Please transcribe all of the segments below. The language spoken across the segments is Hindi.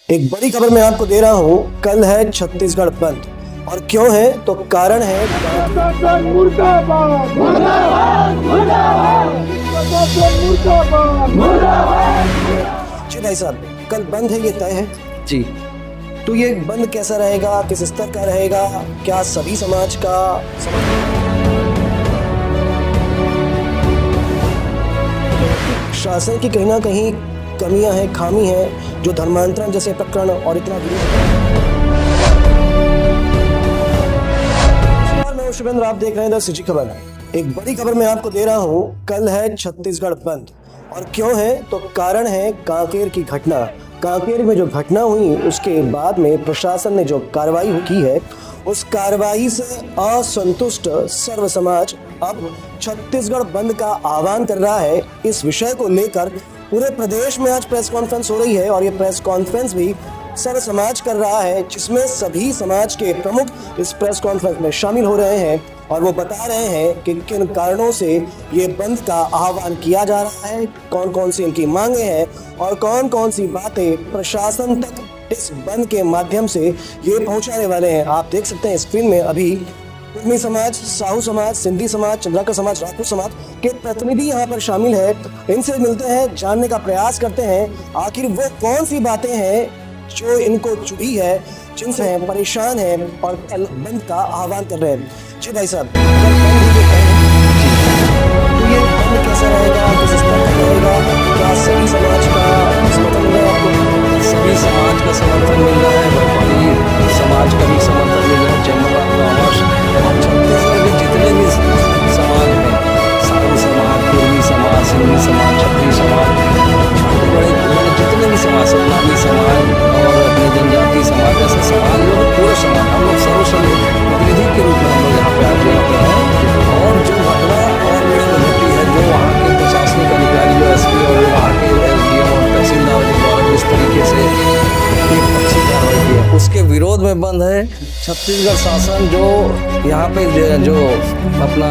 एक बड़ी खबर मैं आपको दे रहा हूँ। कल है छत्तीसगढ़ बंद और क्यों है तो कारण है मुर्दाबाद मुर्दाबाद मुर्दाबाद। जी भाई साहब, कल बंद है, ये तय है जी। तो ये बंद कैसा रहेगा, किस स्तर का रहेगा, क्या सभी समाज का शासन की कहीं ना कहीं कमियां हैं, खामी है, जो धर्मांतरण जैसे प्रकरण और इतना मैं शुभेंद्र, आप देख रहे हैं द सिटी खबर। एक बड़ी खबर मैं आपको दे रहा हूं। कल है छत्तीसगढ़ बंद और क्यों है तो कारण है कांकेर की घटना। कांकेर में जो घटना हुई उसके बाद में प्रशासन ने जो कार्रवाई की है, उस कार्रवाई से असंतुष्ट सर्व समाज अब छत्तीसगढ़ बंद का आह्वान कर रहा है। इस विषय को लेकर पूरे प्रदेश में आज प्रेस कॉन्फ्रेंस हो रही है और ये प्रेस कॉन्फ्रेंस भी सर्व समाज कर रहा है, जिसमें सभी समाज के प्रमुख इस प्रेस कॉन्फ्रेंस में शामिल हो रहे हैं और वो बता रहे हैं कि किन कारणों से ये बंद का आह्वान किया जा रहा है, कौन कौन सी इनकी मांगे हैं और कौन कौन सी बातें प्रशासन तक इस बंद के माध्यम से ये पहुंचाने वाले हैं। आप देख सकते हैं स्क्रीन में अभी कुर्मी समाज, साहू समाज, सिंधी समाज, चंद्राकर समाज, राजपूत समाज के प्रतिनिधि यहाँ पर शामिल है। इनसे मिलते हैं, जानने का प्रयास करते हैं आखिर वो कौन सी बातें हैं जो इनको चुभी है, जिनसे हैं परेशान हैं और कल बंद का आह्वान कर रहे हैं। जी भाई साहब, तो ये बंद कैसा रहेगा, किस स्तर का रहेगा, क्या सभी समाज का समर्थन मिल रहा है आपको? सभी समाज का समर्थन मिल रहा है, भोपाली समाज का भी समर्थन मिल रहा है, जंगल कॉमर्स और छत्तीसगढ़ के जितने भी समाज हैं, साहू समाज, कुर्मी समाज, सिंधी समाज, छत्री समाज, छोटे बड़े जितने भी समाज, सतनामी समाज और अपने जनजाति समाज, ऐसे समाज लोग, पूरे समाज, हम लोग सर्वसम्मत प्रतिनिधि के रूप में हम लोग यहाँ पे आज यहाँ पे हैं। और जो घटना और में घटी है, जो वहाँ के प्रशासनिक अधिकारी, जो एसपी और वहाँ के एसडीएम और तहसीलदार के द्वारा जिस तरीके से एक अच्छी कार्रवाई की है, उसके विरोध में बंद है। छत्तीसगढ़ शासन जो यहाँ पे जो अपना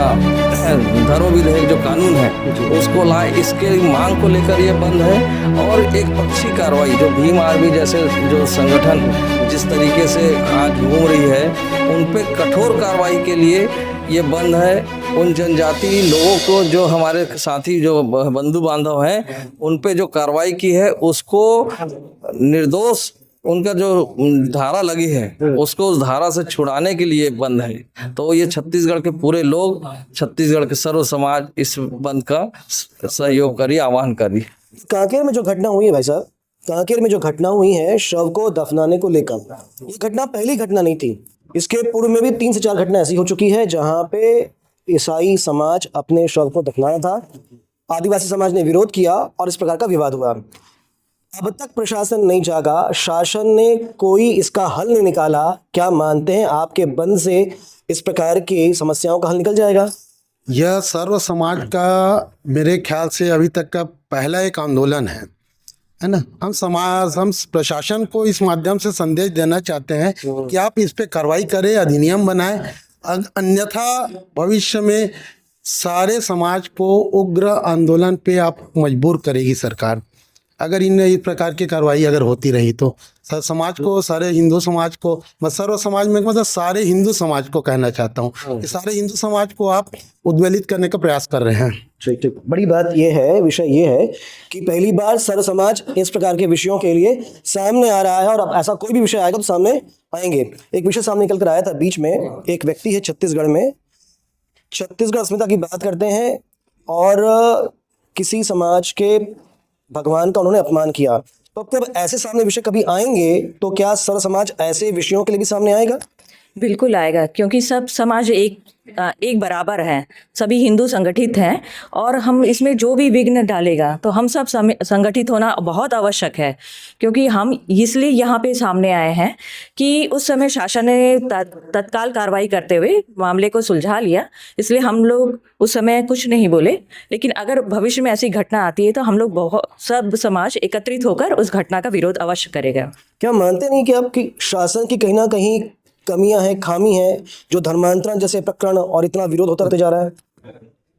धर्म विधेयक जो कानून है उसको लाए, इसके मांग को लेकर ये बंद है। और एक पक्षी कार्रवाई जो भीम आर्मी जैसे जो संगठन जिस तरीके से आज घूम रही है, उन पे कठोर कार्रवाई के लिए ये बंद है। उन जनजाति लोगों को, जो हमारे साथी जो बंधु बांधव हैं, उन पे जो कार्रवाई की है उसको निर्दोष, उनका जो धारा लगी है उसको उस धारा से छुड़ाने के लिए बंद है। तो ये छत्तीसगढ़ के पूरे लोग, छत्तीसगढ़ के सर्व समाज इस बंद का सहयोग करिए, आह्वान करिए। कांकेर में जो घटना हुई है भाई साहब, कांकेर में जो घटना हुई है शव को दफनाने को लेकर, ये घटना पहली घटना नहीं थी। इसके पूर्व में भी 3 से 4 घटना ऐसी हो चुकी है जहां पे ईसाई समाज अपने शव को दफनाया था, आदिवासी समाज ने विरोध किया और इस प्रकार का विवाद हुआ। अब तक प्रशासन नहीं जागा, शासन ने कोई इसका हल नहीं निकाला। क्या मानते हैं आपके बंद से इस प्रकार की समस्याओं का हल निकल जाएगा? यह सर्व समाज का मेरे ख्याल से अभी तक का पहला एक आंदोलन है ना। हम प्रशासन को इस माध्यम से संदेश देना चाहते हैं कि आप इस पे कार्रवाई करें, अधिनियम बनाएं, अन्यथा भविष्य में सारे समाज को उग्र आंदोलन पे आप मजबूर करेगी सरकार। अगर इन इस प्रकार की कार्रवाई अगर होती रही तो समाज को, सारे हिंदू समाज को, मैं सर्व समाज में मतलब सारे हिंदू समाज को कहना चाहता हूँ कि सारे हिंदू समाज को आप उद्वेलित करने का प्रयास कर रहे हैं। ठीक ठीक, बड़ी बात यह है, विषय ये है कि पहली बार सर्व समाज इस प्रकार के विषयों के लिए सामने आ रहा है और अब ऐसा कोई भी विषय आएगा तो सामने आएंगे। एक विषय सामने निकल कर आया था बीच में, एक व्यक्ति है छत्तीसगढ़ में, छत्तीसगढ़ अस्मिता की बात करते हैं और किसी समाज के भगवान का उन्होंने अपमान किया। तो जब ऐसे सामने विषय कभी आएंगे तो क्या सर्व समाज ऐसे विषयों के लिए भी सामने आएगा? बिल्कुल आएगा, क्योंकि सब समाज एक बराबर हैं, सभी हिंदू संगठित हैं और हम इसमें जो भी विघ्न डालेगा तो हम सब संगठित होना बहुत आवश्यक है। क्योंकि हम इसलिए यहाँ पे सामने आए हैं कि उस समय शासन ने तत्काल कार्रवाई करते हुए मामले को सुलझा लिया, इसलिए हम लोग उस समय कुछ नहीं बोले। लेकिन अगर भविष्य में ऐसी घटना आती है तो हम लोग सब समाज एकत्रित होकर उस घटना का विरोध अवश्य करेगा। क्या मानते नहीं कि आपकी शासन की कहीं ना कहीं कमियां हैं, खामी हैं, जो धर्मांतरण जैसे प्रकरण और इतना विरोध होता रहते जा रहा है?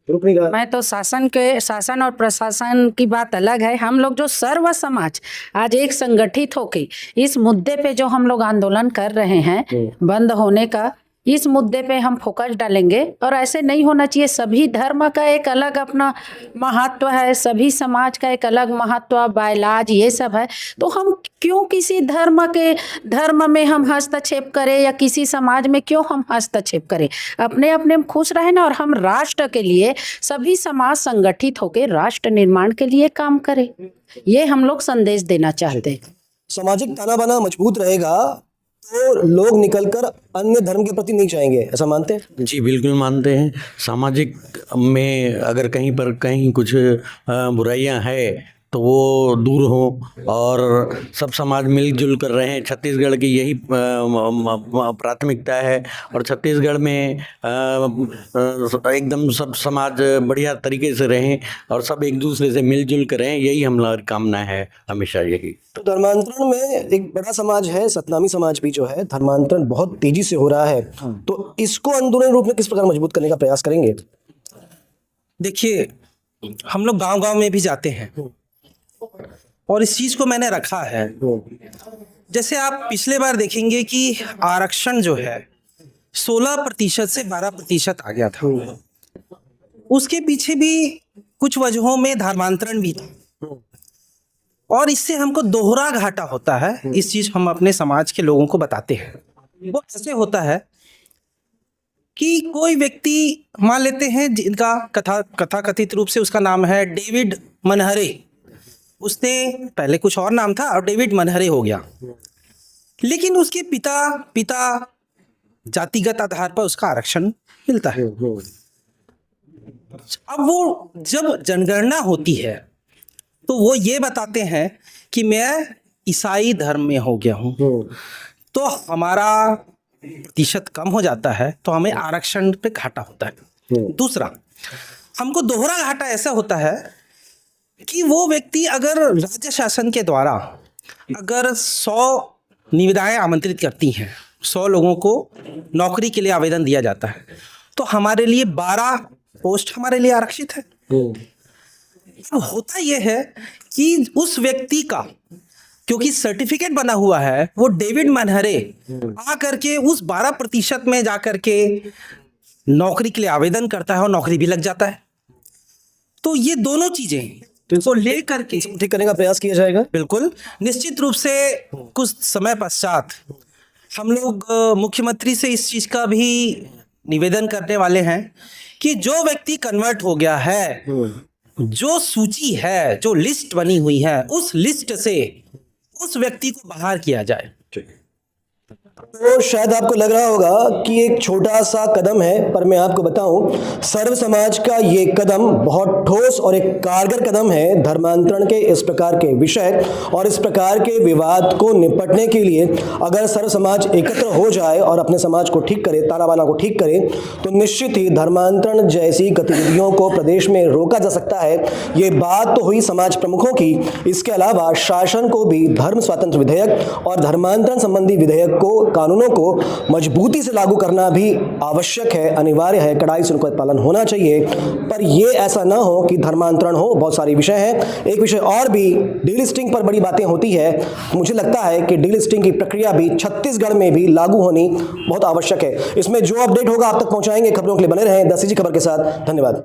रुक नहीं रहा। मैं तो शासन और प्रशासन की बात अलग है। हम लोग जो सर्व समाज आज एक संगठित होके इस मुद्दे पे जो हम लोग आंदोलन कर रहे हैं बंद होने का, इस मुद्दे पे हम फोकस डालेंगे। और ऐसे नहीं होना चाहिए। सभी धर्म का एक अलग अपना महत्व है, सभी समाज का एक अलग महत्व, बायलाज ये सब है। तो हम क्यों किसी धर्म में हम हस्तक्षेप करें या किसी समाज में क्यों हम हस्तक्षेप करें? अपने अपने में खुश रहे ना। और हम राष्ट्र के लिए सभी समाज संगठित होकर राष्ट्र निर्माण के लिए काम करें, ये हम लोग संदेश देना चाहते हैं। सामाजिक ताना बाना मजबूत रहेगा तो लोग निकलकर अन्य धर्म के प्रति नहीं जाएंगे, ऐसा मानते हैं? जी बिल्कुल मानते हैं। सामाजिक में अगर कहीं कुछ बुराइयां हैं तो वो दूर हो और सब समाज मिलजुल कर रहे हैं। छत्तीसगढ़ की यही प्राथमिकता है और छत्तीसगढ़ में एकदम सब समाज बढ़िया तरीके से रहें और सब एक दूसरे से मिलजुल कर रहें, यही हमारी कामना है हमेशा यही। तो धर्मांतरण में एक बड़ा समाज है, सतनामी समाज भी जो है, धर्मांतरण बहुत तेजी से हो रहा है, तो इसको आंदोलन रूप में किस प्रकार मजबूत करने का प्रयास करेंगे? देखिए, हम लोग गांव-गांव में भी जाते हैं और इस चीज को मैंने रखा है। जैसे आप पिछले बार देखेंगे कि आरक्षण जो है 16% से 12% आ गया था। उसके पीछे भी कुछ वजहों में धर्मांतरण भी था और इससे हमको दोहरा घाटा होता है। इस चीज हम अपने समाज के लोगों को बताते हैं। वो ऐसे होता है कि कोई व्यक्ति मान लेते हैं जिनका कथाकथित रूप से उसका नाम है डेविड मनहरे। उसने पहले कुछ और नाम था और डेविड मनहरे हो गया, लेकिन उसके पिता जातिगत आधार पर उसका आरक्षण मिलता है। अब वो जब जनगणना होती है तो वो ये बताते हैं कि मैं ईसाई धर्म में हो गया हूँ, तो हमारा प्रतिशत कम हो जाता है, तो हमें आरक्षण पे घाटा होता है। दूसरा, हमको दोहरा घाटा ऐसा होता है कि वो व्यक्ति अगर राज्य शासन के द्वारा अगर 100 निविदाएं आमंत्रित करती हैं, 100 लोगों को नौकरी के लिए आवेदन दिया जाता है, तो हमारे लिए 12 पोस्ट हमारे लिए आरक्षित है। अब होता यह है कि उस व्यक्ति का क्योंकि सर्टिफिकेट बना हुआ है, वो डेविड मनहरे आ करके उस 12% में जा करके नौकरी के लिए आवेदन करता है और नौकरी भी लग जाता है। तो ये दोनों चीजें तो ले करके ठीक करने का प्रयास किया जाएगा। बिल्कुल, निश्चित रूप से कुछ समय पश्चात हम लोग मुख्यमंत्री से इस चीज का भी निवेदन करने वाले हैं कि जो व्यक्ति कन्वर्ट हो गया है, जो सूची है, जो लिस्ट बनी हुई है, उस लिस्ट से उस व्यक्ति को बाहर किया जाए। तो शायद आपको लग रहा होगा कि एक छोटा सा कदम है, पर मैं आपको बताऊं, सर्व समाज का ये कदम बहुत ठोस और एक कारगर कदम है। धर्मांतरण के इस प्रकार के विषय और इस प्रकार के विवाद को निपटने के लिए अगर सर्व समाज एकत्र हो जाए और अपने समाज को ठीक करे, तानाबाना को ठीक करे, तो निश्चित ही धर्मांतरण जैसी गतिविधियों को प्रदेश में रोका जा सकता है। ये बात तो हुई समाज प्रमुखों की। इसके अलावा शासन को भी धर्म स्वतंत्र विधेयक और धर्मांतरण संबंधी विधेयक को, कानूनों को मजबूती से लागू करना भी आवश्यक है, अनिवार्य है, कड़ाई से उनका पालन होना चाहिए। पर यह ऐसा ना हो कि धर्मांतरण हो। बहुत सारे विषय हैं। एक विषय और भी, डीलिस्टिंग पर बड़ी बातें होती है। मुझे लगता है कि डीलिस्टिंग की प्रक्रिया भी छत्तीसगढ़ में भी लागू होनी बहुत आवश्यक है। इसमें जो अपडेट होगा आप तक पहुंचाएंगे। खबरों के लिए बने रहें द सिटी खबर के साथ। धन्यवाद।